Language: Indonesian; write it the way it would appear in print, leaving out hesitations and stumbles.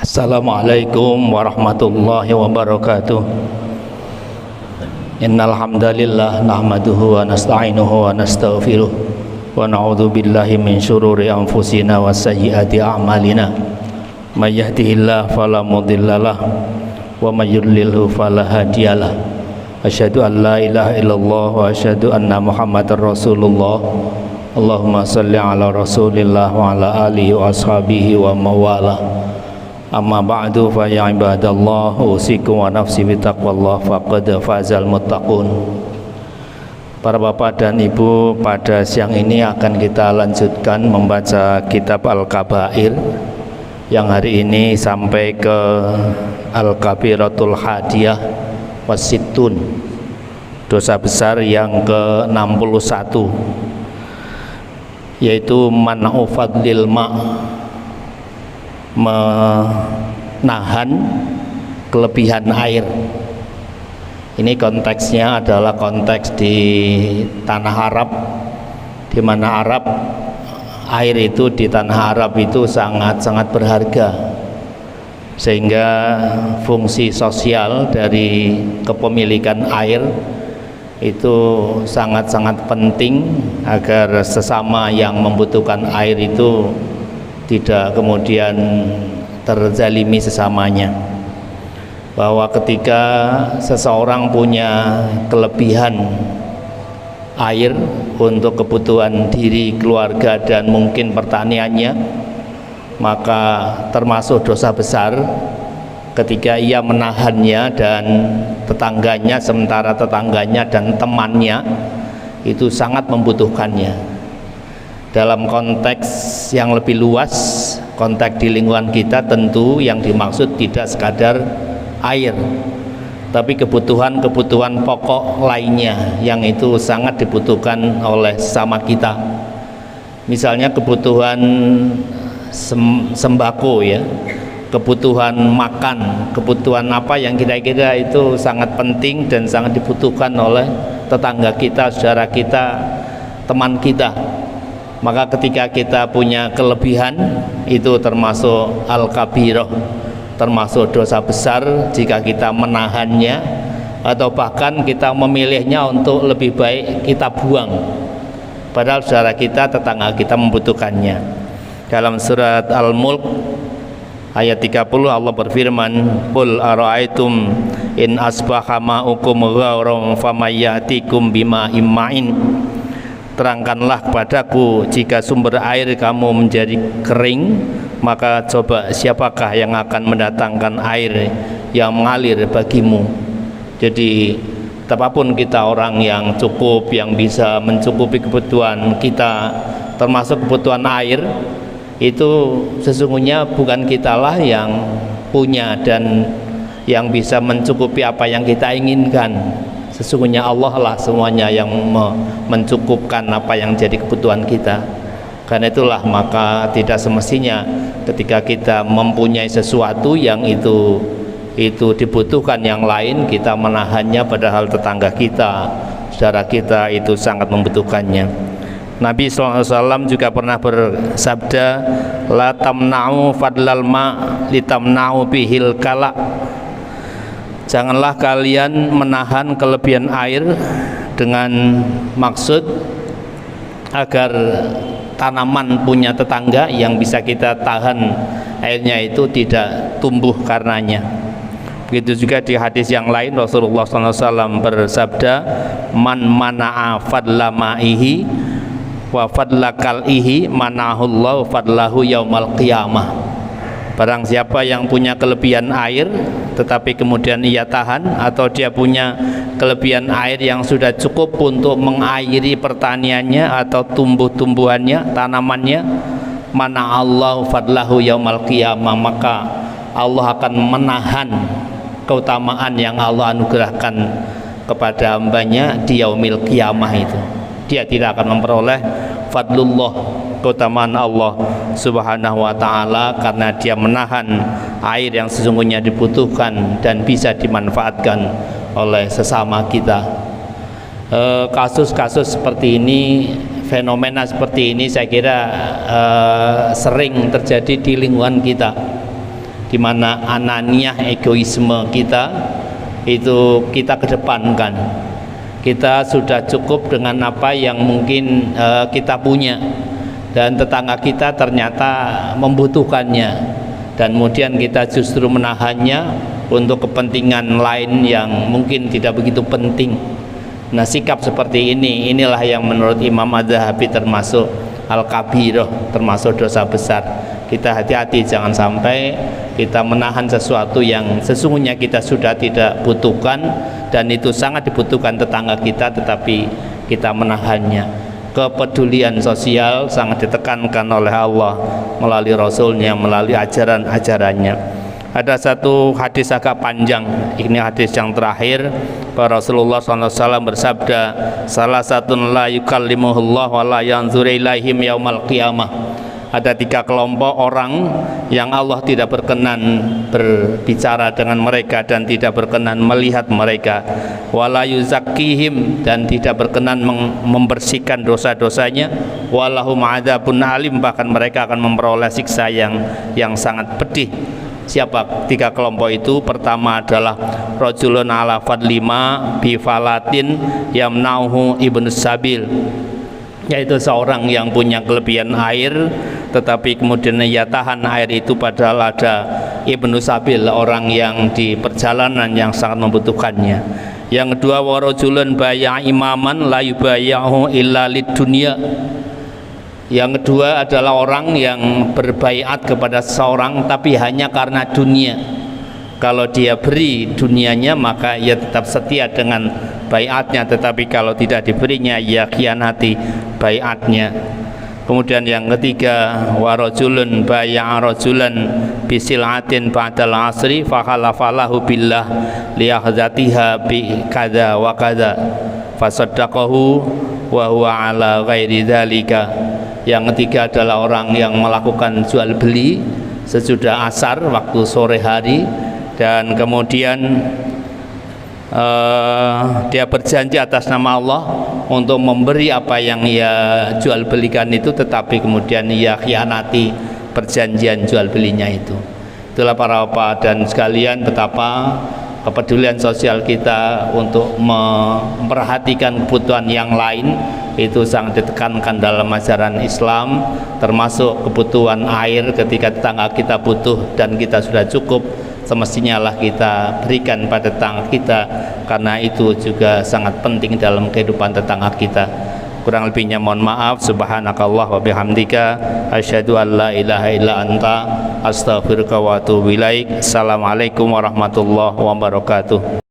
Assalamualaikum warahmatullahi wabarakatuh. Innal hamdalillah nahmaduhu wa nasta'inuhu wa nastaghfiruh wa na'udzu billahi min syururi anfusina wa sayyiati a'malina. May yahdihillahu fala mudhillalah wa may yudlilhu fala hadiyalah. Asyhadu an la ilaha illallah wa asyhadu anna Muhammadar Rasulullah. Allahumma shalli ala Rasulillah wa ala alihi wa ashabihi wa mawalah. Amma ba'du fa ya ibadallah usikum wa nafsi bittaqwallah faqad fazal muttaqun. Para bapak dan ibu, pada siang ini akan kita lanjutkan membaca kitab Al-Kabair yang hari ini sampai ke Al-Kabiratul Hadiyah Wasittun, dosa besar yang ke-61, yaitu man'u fadlil ma', menahan kelebihan air. Ini konteksnya adalah konteks di tanah Arab, di mana air itu di tanah Arab itu sangat-sangat berharga, sehingga fungsi sosial dari kepemilikan air itu sangat-sangat penting agar sesama yang membutuhkan air itu tidak kemudian terzalimi sesamanya. Bahwa ketika seseorang punya kelebihan air untuk kebutuhan diri, keluarga, dan mungkin pertaniannya, maka termasuk dosa besar ketika ia menahannya dan tetangganya, sementara tetangganya dan temannya itu sangat membutuhkannya. Dalam konteks yang lebih luas, konteks di lingkungan kita, tentu yang dimaksud tidak sekadar air, tapi kebutuhan-kebutuhan pokok lainnya yang itu sangat dibutuhkan oleh sesama kita. Misalnya kebutuhan sembako, ya, kebutuhan makan, kebutuhan apa yang kira-kira itu sangat penting dan sangat dibutuhkan oleh tetangga kita, saudara kita, teman kita. Maka ketika kita punya kelebihan, itu termasuk al-kabirah, termasuk dosa besar jika kita menahannya, atau bahkan kita memilihnya untuk lebih baik kita buang, padahal saudara kita, tetangga kita membutuhkannya. Dalam surat Al-Mulk ayat 30 Allah berfirman, qul ara'aitum in asbaha ma'ukum ghauran famayyatikum bima'in ma'in. Terangkanlah kepadaku, jika sumber air kamu menjadi kering, maka coba siapakah yang akan mendatangkan air yang mengalir bagimu. Jadi betapapun kita orang yang cukup, yang bisa mencukupi kebutuhan kita, termasuk kebutuhan air, itu sesungguhnya bukan kitalah yang punya dan yang bisa mencukupi apa yang kita inginkan. Sesungguhnya Allah lah semuanya yang mencukupkan apa yang jadi kebutuhan kita. Karena itulah maka tidak semestinya ketika kita mempunyai sesuatu yang itu dibutuhkan yang lain, kita menahannya, padahal tetangga kita, saudara kita itu sangat membutuhkannya. Nabi SAW juga pernah bersabda, la tamna'u fadlal ma' litamna'u bihil kala. Janganlah kalian menahan kelebihan air dengan maksud agar tanaman punya tetangga yang bisa kita tahan airnya itu tidak tumbuh karenanya. Begitu juga di hadis yang lain Rasulullah SAW bersabda, man mana'a fadla ma'ihi wa fadla kal'ihi mana'ahullahu fadlahu yaumal qiyamah. Barang siapa yang punya kelebihan air tetapi kemudian ia tahan, atau dia punya kelebihan air yang sudah cukup untuk mengairi pertaniannya atau tumbuh-tumbuhannya, tanamannya, mana Allah fadlahu yaumal qiyamah, maka Allah akan menahan keutamaan yang Allah anugerahkan kepada hambanya di yaumil qiyamah itu. Dia tidak akan memperoleh fadlullah, keutamaan Allah Subhanahu wa ta'ala, karena dia menahan air yang sesungguhnya dibutuhkan dan bisa dimanfaatkan oleh sesama kita. Kasus-kasus seperti ini, fenomena seperti ini saya kira sering terjadi di lingkungan kita. di mana ananiah, egoisme kita itu kita kedepankan. Kita sudah cukup dengan apa yang mungkin kita punya, dan tetangga kita ternyata membutuhkannya, dan kemudian kita justru menahannya untuk kepentingan lain yang mungkin tidak begitu penting. Nah, sikap seperti inilah yang menurut Imam Az-Zahabi termasuk al-kabirah, termasuk dosa besar. Kita hati-hati jangan sampai kita menahan sesuatu yang sesungguhnya kita sudah tidak butuhkan, dan itu sangat dibutuhkan tetangga kita, tetapi kita menahannya. Kepedulian sosial sangat ditekankan oleh Allah melalui Rasulnya, melalui ajaran-ajarannya. Ada satu hadis agak panjang, ini hadis yang terakhir, bahwa Rasulullah SAW bersabda, salah satu la yukallimuhullah wa la yanzur ilaihim yaumal qiyamah. Ada 3 kelompok orang yang Allah tidak berkenan berbicara dengan mereka dan tidak berkenan melihat mereka, wala yuzakkihim, dan tidak berkenan membersihkan dosa-dosanya, walahum adzabun alim, bahkan mereka akan memperoleh siksa yang sangat pedih. Siapa 3 kelompok itu? Pertama adalah rajulun ala fadlima bifalatin yamnauhu ibnu sabil, yaitu seorang yang punya kelebihan air, tetapi kemudian ia tahan air itu padahal ada ibnu sabil, orang yang di perjalanan yang sangat membutuhkannya. Yang kedua, warajulun baya imaman la yubayahu illa lidunya. Yang kedua adalah orang yang berbaiat kepada seseorang tapi hanya karena dunia. Kalau dia beri dunianya maka ia tetap setia dengan baiatnya, tetapi kalau tidak diberinya ia khianati baiatnya. Kemudian yang ketiga, warajulun bai'a rajulan bisil'atin ba'dal asri fakhalafalahu billah liyahdatiha bi kadza wa kadza fasaddaqahu wa huwa ala ghairi dzalika. Yang ketiga adalah orang yang melakukan jual beli sesudah asar waktu sore hari, dan kemudian dia berjanji atas nama Allah untuk memberi apa yang ia jual belikan itu, tetapi kemudian ia khianati perjanjian jual belinya itu. Itulah para bapak dan sekalian betapa kepedulian sosial kita untuk memperhatikan kebutuhan yang lain itu sangat ditekankan dalam ajaran Islam, termasuk kebutuhan air. Ketika tetangga kita butuh dan kita sudah cukup, semestinya lah kita berikan pada tetangga kita, karena itu juga sangat penting dalam kehidupan tetangga kita. Kurang lebihnya mohon maaf. Subhanakallah wa bihamdika asyhadu an la ilaha illa anta astaghfiruka wa atubu ilaik. Assalamualaikum warahmatullahi wabarakatuh.